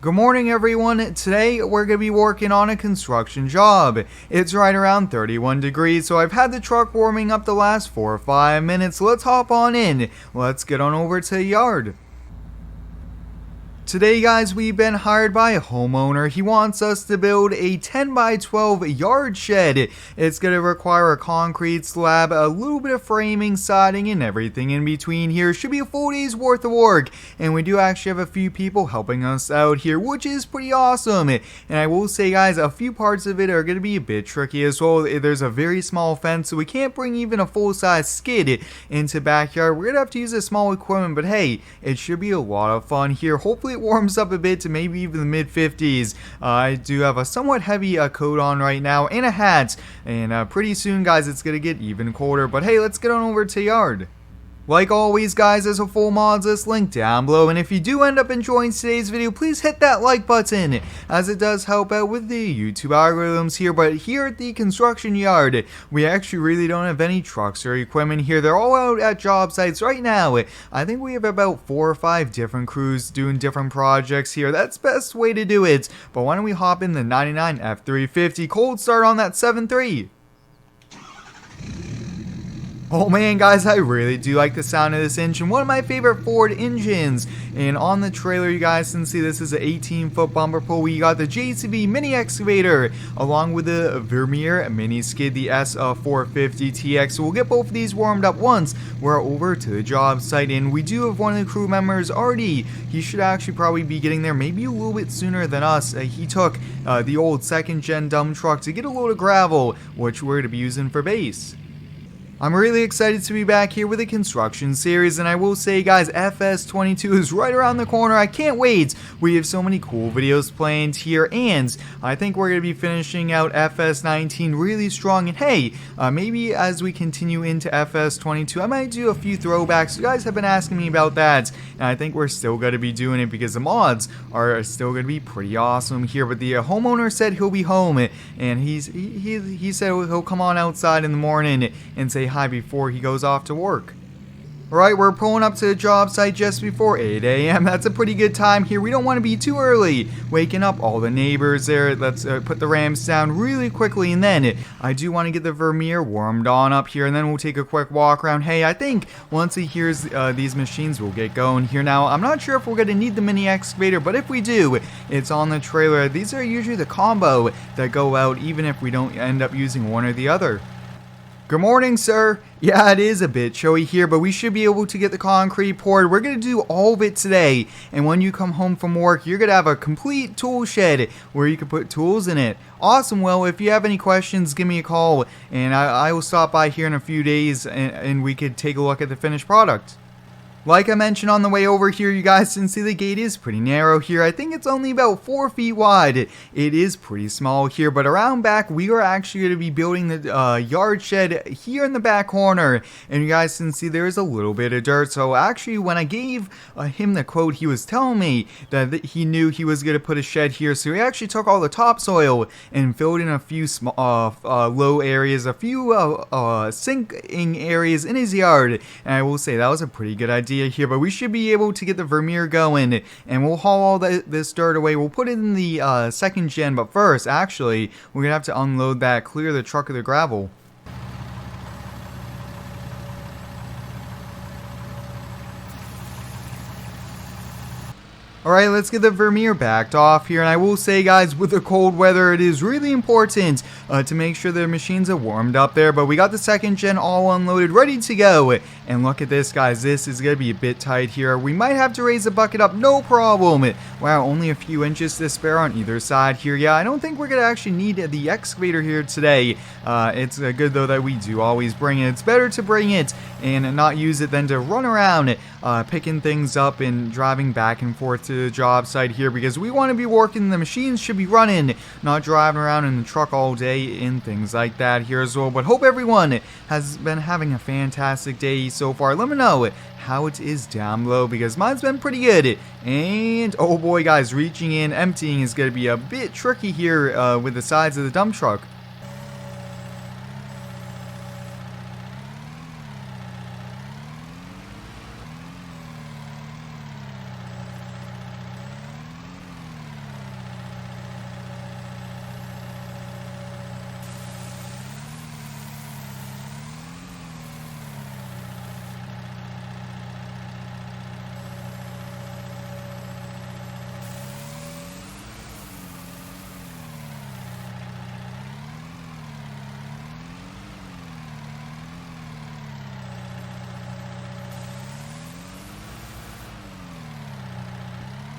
Good morning everyone. Today we're going to be working on a construction job. It's right around 31 degrees, so I've had the truck warming up the last 4 or 5 minutes. Let's hop on in. Let's get on over to the yard. Today guys, we've been hired by a homeowner. He wants us to build a 10 by 12 yard shed. It's going to require a concrete slab, a little bit of framing, siding, and everything in between here. Should be a full day's worth of work, and we do actually have a few people helping us out here, which is pretty awesome. And I will say guys, a few parts of it are going to be a bit tricky as well. There's a very small fence, so we can't bring even a full-size skid into backyard. We're going to have to use a small equipment, but hey, it should be a lot of fun here. Hopefully it warms up a bit to maybe even the mid 50s. I do have a somewhat heavy coat on right now and a hat, and pretty soon guys it's gonna get even colder. But hey, let's get on over to yard. Like always guys, there's a full mods list link down below, and if you do end up enjoying today's video, please hit that like button, as it does help out with the YouTube algorithms here. But here at the construction yard, we actually really don't have any trucks or equipment here. They're all out at job sites right now. I think we have about 4 or 5 different crews doing different projects here. That's the best way to do it. But why don't we hop in the 99 F350 cold start on that 7.3. Oh man guys, I really do like the sound of this engine. One of my favorite Ford engines. And on the trailer you guys can see this is an 18-foot bumper pull. We got the JCB mini excavator along with the Vermeer mini skid, the S450 TX. So we'll get both of these warmed up once we're over to the job site. And we do have one of the crew members already. He should actually probably be getting there maybe a little bit sooner than us. He took the old second gen dump truck to get a load of gravel, which we're going to be using for base. I'm really excited to be back here with a construction series, and I will say guys, FS19 is right around the corner. I can't wait. We have so many cool videos planned here, and I think we're going to be finishing out FS19 really strong. And hey, maybe as we continue into FS22, I might do a few throwbacks. You guys have been asking me about that, and I think we're still going to be doing it because the mods are still going to be pretty awesome here. But the homeowner said he'll be home, and he said he'll come on outside in the morning and say hi before he goes off to work. Alright, we're pulling up to the job site just before 8 a.m. That's a pretty good time here. We don't want to be too early, waking up all the neighbors there. Let's put the ramps down really quickly, and then I do want to get the Vermeer warmed on up here, and then we'll take a quick walk around. Hey, I think once he hears these machines, we'll get going here. Now, I'm not sure if we're going to need the mini excavator, but if we do, it's on the trailer. These are usually the combo that go out even if we don't end up using one or the other. Good morning, sir. Yeah, it is a bit showy here, but we should be able to get the concrete poured. We're going to do all of it today, and when you come home from work, you're going to have a complete tool shed where you can put tools in it. Awesome. Well, if you have any questions, give me a call, and I will stop by here in a few days, and we could take a look at the finished product. Like I mentioned on the way over here, you guys can see the gate is pretty narrow here. I think it's only about 4 feet wide. It is pretty small here, but around back, we are actually going to be building the yard shed here in the back corner. And you guys can see there is a little bit of dirt. So actually, when I gave him the quote, he was telling me that he knew he was going to put a shed here. So he actually took all the topsoil and filled in a few small, low areas, a few sinking areas in his yard. And I will say that was a pretty good idea here, but we should be able to get the Vermeer going, and we'll haul all this dirt away. We'll put it in the second gen, but first, actually, we're gonna have to unload that, clear the truck of the gravel. Alright, let's get the Vermeer backed off here, and I will say guys, with the cold weather, it is really important to make sure the machines are warmed up there, but we got the second gen all unloaded, ready to go. And look at this guys, this is going to be a bit tight here. We might have to raise the bucket up, no problem. Wow, only a few inches to spare on either side here. Yeah, I don't think we're going to actually need the excavator here today. It's good though that we do always bring it. It's better to bring it and not use it than to run around picking things up and driving back and forth to the job site here, because we want to be working. The machines should be running, not driving around in the truck all day and things like that here as well. But hope everyone has been having a fantastic day so far. Let me know how it is down below, because mine's been pretty good. And oh boy guys, reaching in, emptying is going to be a bit tricky here with the sides of the dump truck.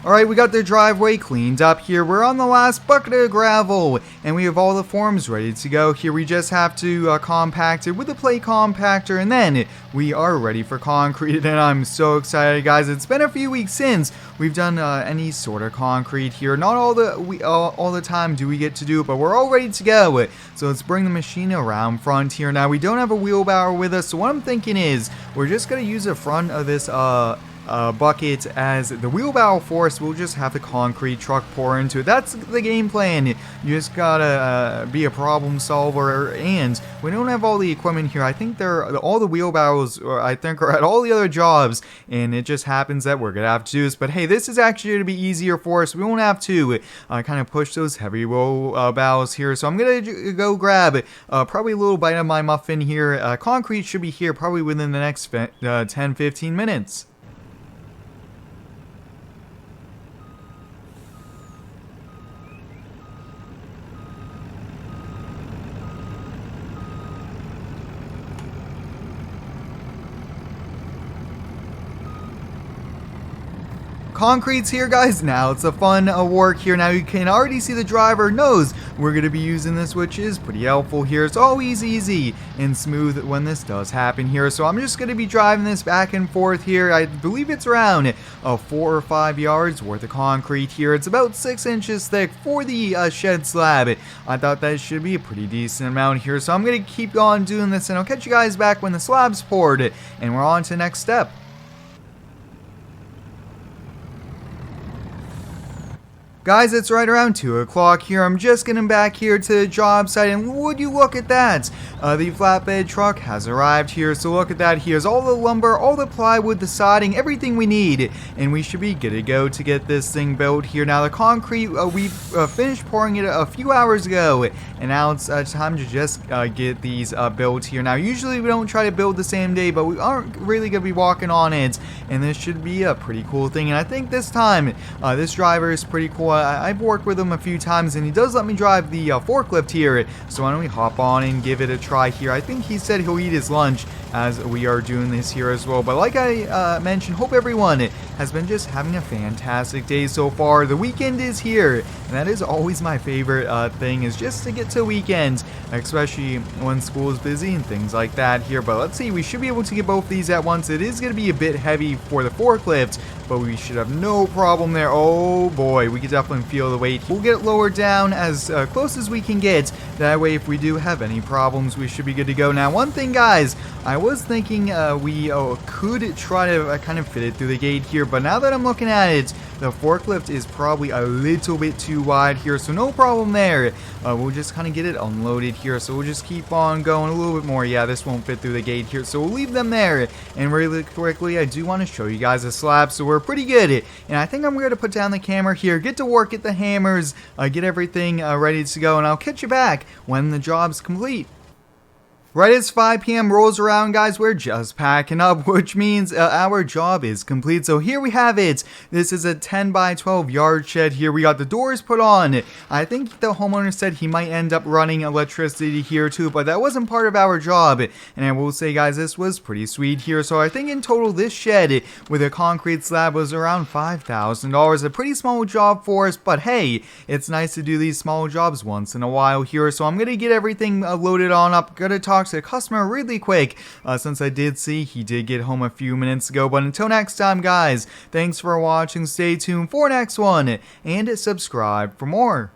Alright, we got the driveway cleaned up here. We're on the last bucket of gravel, and we have all the forms ready to go. Here we just have to compact it with the plate compactor, and then we are ready for concrete. And I'm so excited, guys. It's been a few weeks since we've done any sort of concrete here. Not all the time do we get to do it, but we're all ready to go. So let's bring the machine around front here. Now, we don't have a wheelbarrow with us, so what I'm thinking is we're just going to use the front of this bucket as the wheelbarrow force. We'll just have the concrete truck pour into it. That's the game plan. You just gotta be a problem solver, and we don't have all the equipment here. I think all the wheelbarrows, I think, are at all the other jobs, and it just happens that we're gonna have to do this. But hey, this is actually gonna be easier for us. We won't have to kind of push those heavy wheelbarrows here. So I'm gonna go grab probably a little bite of my muffin here. Concrete should be here probably within the next 10-15 minutes. Concrete's here, guys. Now it's a fun work here. Now you can already see the driver knows we're going to be using this, which is pretty helpful here. It's always easy and smooth when this does happen here. So I'm just going to be driving this back and forth here. I believe it's around 4 or 5 yards worth of concrete here. It's about 6 inches thick for the shed slab. I thought that should be a pretty decent amount here. So I'm going to keep on doing this, and I'll catch you guys back when the slab's poured and we're on to the next step. Guys, it's right around 2 o'clock here. I'm just getting back here to the job site, and would you look at that? The flatbed truck has arrived here, so look at that. Here's all the lumber, all the plywood, the siding, everything we need, and we should be good to go to get this thing built here. Now, the concrete, we finished pouring it a few hours ago, and now it's time to just get these built here. Now, usually we don't try to build the same day, but we aren't really going to be walking on it, and this should be a pretty cool thing. And I think this time, this driver is pretty cool. I've worked with him a few times, and he does let me drive the forklift here, so why don't we hop on and give it a try here. I think he said he'll eat his lunch as we are doing this here as well. But like I mentioned, hope everyone has been just having a fantastic day so far. The weekend is here, and that is always my favorite thing, is just to get to weekends, especially when school is busy and things like that here. But let's see, we should be able to get both these at once. It is going to be a bit heavy for the forklift, but we should have no problem there. Oh boy, we can definitely feel the weight. We'll get it lowered down as close as we can get. That way, if we do have any problems, we should be good to go. Now, one thing, guys, I was thinking we could try to kind of fit it through the gate here, but now that I'm looking at it, the forklift is probably a little bit too wide here, so no problem there. We'll just kind of get it unloaded here, so we'll just keep on going a little bit more. Yeah, this won't fit through the gate here, so we'll leave them there. And really quickly, I do want to show you guys a slab, so we're pretty good. And I think I'm going to put down the camera here, get to work, get the hammers, get everything ready to go, and I'll catch you back when the job's complete. Right as 5 p.m. rolls around, guys, we're just packing up, which means our job is complete. So here we have it. This is a 10 by 12 yard shed here. We got the doors put on. I think the homeowner said he might end up running electricity here too, but that wasn't part of our job. And I will say, guys, this was pretty sweet here. So I think in total this shed with a concrete slab was around $5,000. A pretty small job for us, but hey, it's nice to do these small jobs once in a while here. So I'm going to get everything loaded on up. Going to talk to the customer really quick, since I did see he did get home a few minutes ago. But until next time, guys, thanks for watching. Stay tuned for next one, and subscribe for more.